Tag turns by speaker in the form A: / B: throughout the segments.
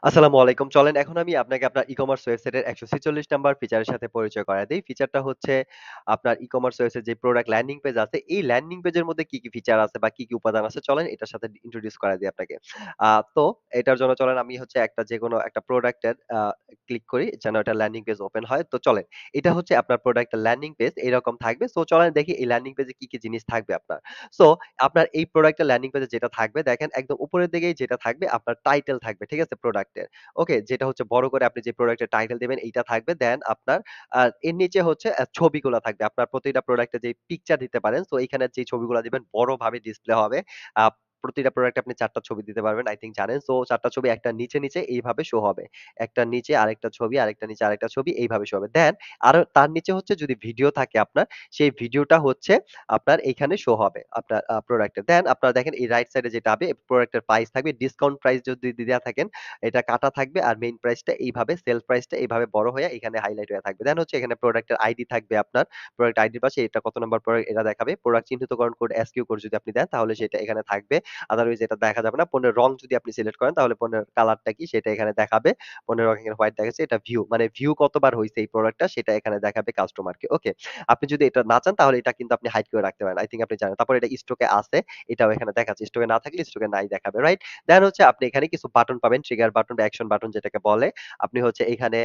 A: আসসালামু আলাইকুম। চলেন এখন আমি আপনাকে আপনার ই-কমার্স ওয়েবসাইটের ১৪৬ নাম্বার ফিচারের সাথে পরিচয় করায় দেই। ফিচারটা হচ্ছে আপনার ই-কমার্স ওয়েবসাইট যে প্রোডাক্ট ল্যান্ডিং পেজ আছে, এই ল্যান্ডিং পেজের মধ্যে কি ফিচার আছে বা কি উপাদান আছে চলেন এটার সাথে ইন্ট্রোডিউস করায় দেই আপনাকে। তো এটার জন্য চলেন আমি হচ্ছে যেকোনো একটা প্রোডাক্টের ক্লিক করি যেন এটা ল্যান্ডিং পেজ ওপেন হয়। তো চলেন। এটা হচ্ছে আপনার প্রোডাক্টের ল্যান্ডিং পেজ এরকম থাকবে। সো চলেন দেখি এই ল্যান্ডিং পেজে কি জিনিস থাকবে আপনার। সো আপনার এই প্রোডাক্টের ল্যান্ডিং পেজে যেটা থাকবে দেখেন একদম উপরের দিকেই যেটা থাকবে আপনার টাইটেল থাকবে। ঠিক আছে? প্রোডাক্টের। ওকে? যেটা হচ্ছে বড় করে আপনি যে প্রোডাক্টের টাইটেল দিবেন এইটা থাকবে। দেন আপনার এর নিচে হচ্ছে ছবিগুলা থাকবে। আপনার প্রতিটা প্রোডাক্টে যে পিকচার দিতে পারেন, সো এইখানে যে ছবিগুলা দিবেন বড়ভাবে ডিসপ্লে হবে। আ প্রতিটা প্রোডাক্টে আপনি ৪ টা ছবি দিতে পারবেন। আই থিংক জানেন। সো ৪ টা ছবি একটা নিচে এইভাবে শো হবে। একটার নিচে আরেকটা ছবি, আরেকটার নিচে আরেকটা ছবি এইভাবে শো হবে। দেন আরো তার নিচে হচ্ছে যদি ভিডিও থাকে আপনার, সেই ভিডিওটা হচ্ছে আপনার এইখানে শো হবে। আপনার প্রোডাক্টে। দেন আপনারা দেখেন এই রাইট সাইডে যেটা হবে প্রোডাক্টের প্রাইস থাকবে। ডিসকাউন্ট প্রাইস যদি দেয়া থাকেন এটা কাটা থাকবে আর মেইন প্রাইসটা এইভাবে সেল প্রাইসটা এইভাবে বড় হয়ে এখানে হাইলাইট হয়ে থাকবে। দেন হচ্ছে এখানে প্রোডাক্টের আইডি থাকবে আপনার। প্রোডাক্ট আইডির পাশে এটা কত নাম্বার প্রোডাক্ট এটা দেখাবে। প্রোডাক্ট চিহ্নিতকরণ কোড এসকিউ কোড যদি আপনি দেন তাহলে সেটা এখানে থাকবে। আদারওয়াইজ এটা দেখা যাবে না। পণ্যের রং যদি আপনি সিলেক্ট করেন তাহলে পণ্যের কালারটা কি সেটা এখানে দেখাবে। পণ্যের রং এখানে হোয়াইট দেখাচ্ছে। এটা ভিউ মানে ভিউ কতবার হইছে এই প্রোডাক্টটা সেটা এখানে দেখাবে কাস্টমারকে। ওকে। আপনি যদি এটা না চান তাহলে এটা কিন্তু আপনি হাইড করে রাখতে পারেন। আই থিংক আপনি জানেন। তারপর এটা স্টকে আছে এটাও এখানে দেখাচ্ছে। স্টকে না থাকলে স্টকে নাই দেখাবে। রাইট? দেন হচ্ছে আপনি এখানে কিছু বাটন পাবেন। ট্রিগার বাটন বা অ্যাকশন বাটন যেটাকে বলে। আপনি হচ্ছে এখানে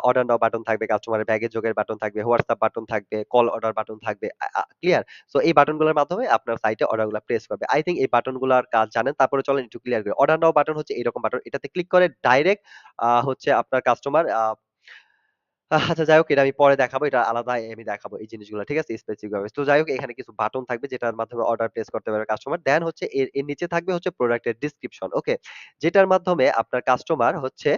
A: অর্ডার নাও বাটন থাকবে, কাস্টমারের ব্যাগে যোগের বাটন থাকবে, হোয়াটসঅ্যাপ বাটন থাকবে, কল অর্ডার বাটন থাকবে। আ আ ক্লিয়ার? সো এই বাটনগুলোর মাধ্যমে আপনার সাইটে অর্ডারগুলা প্লেস করবে। আই থিংক এই বাটনগুলার কাজ জানেন। তারপরে চলেন একটু ক্লিয়ার করি। অর্ডার নাও বাটন হচ্ছে এরকম বাটন। এটাতে ক্লিক করে ডাইরেক্ট হচ্ছে আপনার কাস্টমার আচ্ছা যাই হোক এটা আমি পরে দেখাবো। এটা আলাদা আমি দেখাবো এই জিনিসগুলো। ঠিক আছে? স্পেসিফিক ভাবে। তো যাই হোক এখানে কিছু বাটন থাকবে যেটার মাধ্যমে অর্ডার প্লেস করতে পারবে কাস্টমার। দেন হচ্ছে এর নিচে থাকবে হচ্ছে প্রোডাক্টের ডেসক্রিপশন। ওকে? যেটার মাধ্যমে আপনার কাস্টমার হচ্ছে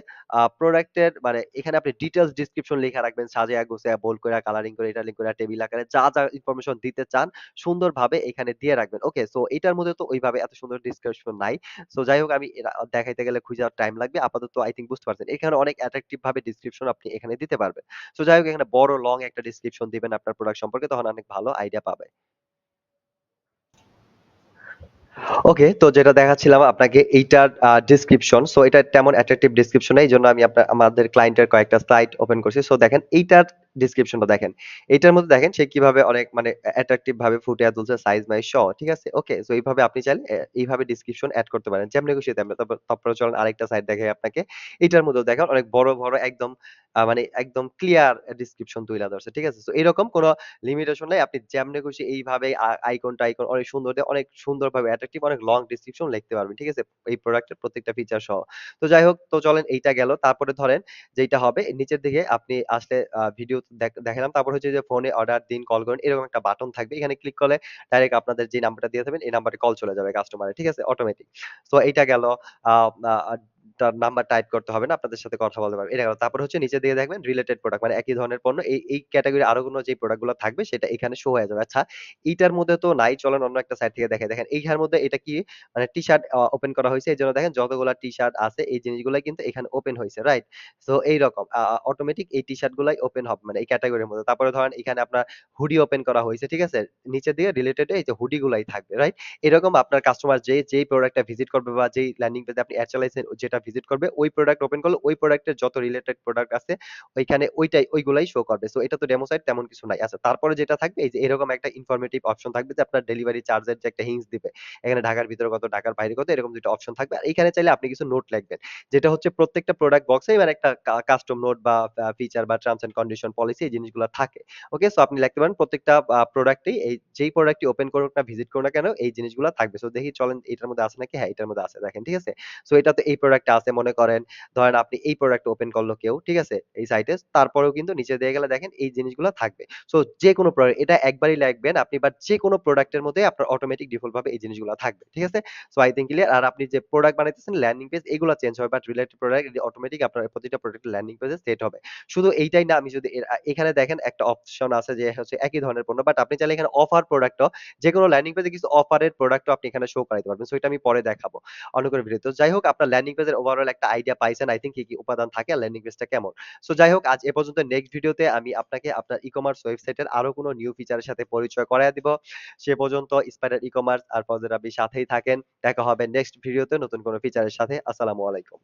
A: প্রোডাক্টের মানে এখানে আপনি ডিটেইলস ডেসক্রিপশন লেখা রাখবেন সাজায়া গুছায়া বোল্ড কইরা, কালারিং করে, ইটালিং কইরা, টেবিল আকারে যা ইনফরমেশন দিতে চান সুন্দরভাবে এখানে দিয়ে রাখবেন। ওকে? সো এটার মধ্যে তো ওইভাবে এত সুন্দর ডেসক্রিপশন নাই। সো যাই হোক আমি দেখাইতে গেলে খুঁজা টাইম লাগবে। আপাতত আই থিংক বুঝতে পারছেন। এখানে অনেক অ্যাট্রাকটিভ ভাবে ডেসক্রিপশন আপনি এখানে দিতে পারবেন। সো যাই হোক এখানে বড় লং একটা ডেসক্রিপশন দিবেন আপনার প্রোডাক্ট সম্পর্কে তখন অনেক ভালো আইডিয়া পাবে। ওকে, তো যেটা দেখাচ্ছিলাম আপনাকে এইটার ডেসক্রিপশন। সো এটা তেমন অ্যাট্রাকটিভ ডেসক্রিপশন না। এইজন্য আমি আমাদের ক্লায়েন্টের কয়েকটা স্লাইড ওপেন করছি। সো দেখেন এইটার ডেসক্রিপশনটা দেখেন। এইটার মধ্যে দেখেন সে কিভাবে অনেক মানে অ্যাট্রাকটিভ ভাবে ফুটিয়ে তুলছে সাইজ মাইজ সহ। ঠিক আছে? ওকে। সো এইভাবে আপনি চাইলে এইভাবে ডেসক্রিপশন এড করতে পারেন। যেমনি খুশি তেমনি। তারপরে চলেন আরেকটা সাইট দেখাই আপনাকে। এটার মধ্যেও দেখেন অনেক বড় একদম মানে একদম ক্লিয়ার ডেসক্রিপশন তুইলা ধরছে। ঠিক আছে? সো এরকম কোন লিমিটেশন নাই। আপনি যেমনে খুশি এইভাবে আইকন অনেক সুন্দর দিয়ে অনেক সুন্দরভাবে অ্যাট্রাকটিভ অনেক লং ডেসক্রিপশন লিখতে পারবেন। ঠিক আছে? এই প্রোডাক্টের প্রত্যেকটা ফিচার সহ। তো যাই হোক তো চলেন এইটা গেল। তারপরে ধরেন যেইটা হবে নিচের দিকে আপনি আসলে ভিডিও দেখালাম। তারপর হচ্ছে যে ফোনে অর্ডার দিন, কল করুন এরকম একটা বাটন থাকবে। এখানে ক্লিক করলে ডাইরেক্ট আপনাদের যে নাম্বারটা দিয়ে দিবেন এই নাম্বারে কল চলে যাবে কাস্টমারের। ঠিক আছে? অটোমেটিক। সো এইটা গেল। আ আ তার নাম্বার টাইপ করতে হবে না। আপনাদের সাথে কথা বলতে পারবে। এটা গেল। তারপর হচ্ছে নিচের দিকে দেখবেন রিলেটেড প্রোডাক্ট মানে একই ধরনের পণ্য এই ক্যাটেগরি আরো কোনো যে প্রোডাক্ট গুলো থাকবে সেটা এখানে শো হয়ে যাবে। আচ্ছা এইটার মধ্যে তো নাই চলেন অন্য একটা সাইট থেকে দেখাই। দেখেন এইখানের মধ্যে এটা কি মানে টি-শার্ট ওপেন করা হইছে। এজন্য দেখেন যতগুলা টি-শার্ট আছে এই জিনিসগুলাই কিন্তু এখানে ওপেন হইছে। রাইট? সো এইরকম অটোমেটিক এই টি-শার্ট গুলাই ওপেন হবে মানে এই ক্যাটেগরির মধ্যে। তারপরে ধরেন এখানে আপনার হুডি ওপেন করা হইছে। ঠিক আছে? নিচের দিকে রিলেটেড এই যে হুডি গুলাই থাকবে। রাইট? এরকম আপনার কাস্টমার যেই প্রোডাক্টটা ভিজিট করবে বা যেই ল্যান্ডিং পেজে আপনি এড চালাইছেন যেটা ভিজিট করবে ওই প্রোডাক্ট ওপেন করলে ওই প্রোডাক্টের যত রিলেটেড প্রোডাক্ট আছে ওইখানে ওইগুলাই শো করবে। সো এটা তো ডেমো সাইট তেমন কিছু নাই। আচ্ছা তারপরে যেটা থাকবে এই যে এরকম একটা ইনফরমেটিভ অপশন থাকবে যে আপনার ডেলিভারি চার্জের যে একটা হিন্টস দিবে। এখানে ঢাকার ভিতরে কত, ঢাকার বাইরে কত এরকম ২ টা অপশন থাকবে। আর এইখানে চাইলে আপনি কিছু নোট লিখবেন। যেটা হচ্ছে প্রত্যেকটা প্রোডাক্ট বক্সে এবার একটা কাস্টম নোট বা ফিচার বা টার্মস অ্যান্ড কন্ডিশন পলিসি এই জিনিসগুলো থাকে। ওকে? সো আপনি লিখতে পারেন প্রত্যেকটা প্রোডাক্টেই যেই প্রোডাক্টই ওপেন করুক না, ভিজিট করুক না কেন এই জিনিসগুলো থাকবে। সো দেখি চলেন এটার মধ্যে আছে নাকি? হ্যাঁ, এটার মধ্যে আছে। দেখেন, ঠিক আছে? সো এটাতে এই প্রোডাক্টটা আছে মনে করেন, ধরেন আপনি এই প্রোডাক্ট ওপেন করলো কেউ, ঠিক আছে? এই সাইটে। তারপরেও কিন্তু নিচে দিয়ে গেলে দেখেন এই জিনিসগুলো থাকবে। সো যেকোনো প্রোডাক্ট এটা একবারই লিখবেন আপনি বাট যেকোনো প্রোডাক্টের মধ্যে আপনার অটোমেটিক ডিফল্ট ভাবে এই জিনিসগুলো থাকবে। ঠিক আছে? So I think clear. আর আপনি যে প্রোডাক্ট বানাইতেছেন ল্যান্ডিং পেজ এগুলা চেঞ্জ হবে বাট রিলেটেড প্রোডাক্ট অটোমেটিক আপনার প্রতিটা প্রোডাক্টের ল্যান্ডিং পেজে সেট হবে। শুধু এইটাই না আমি যদি এখানে দেখেন একটা অপশন আছে যে হচ্ছে একই ধরনের পণ্য বাট আপনি চাইলে এখানে অফার প্রোডাক্টও যেকোনো ল্যান্ডিং পেজে কিছু অফারের প্রোডাক্টও আপনি এখানে শো করাইতে পারবেন। সো এটা আমি পরে দেখাবো অন্য কোনো ভিডিওতে। তো যাই হোক আপনার ল্যান্ডিং পেজের ওভারঅল একটা আইডিয়া পাইছেন আই থিংক কি উপাদান থাকে আর ল্যান্ডিং পেজটা কেমন। সো যাই হোক আজ এ পর্যন্ত নেক্সট ভিডিওতে আমি আপনাকে আপনার ই-কমার্স ওয়েবসাইটের আরো কোনো নিউ ফিচারের সাথে পরিচয় করায় দিব। সে পর্যন্ত স্পাইডার ই-কমার্স আর ফজর রাব্বির সাথেই থাকেন। দেখা হবে নেক্সট ভিডিওতে নতুন কোনো ফিচারের সাথে। আসসালামু আলাইকুম।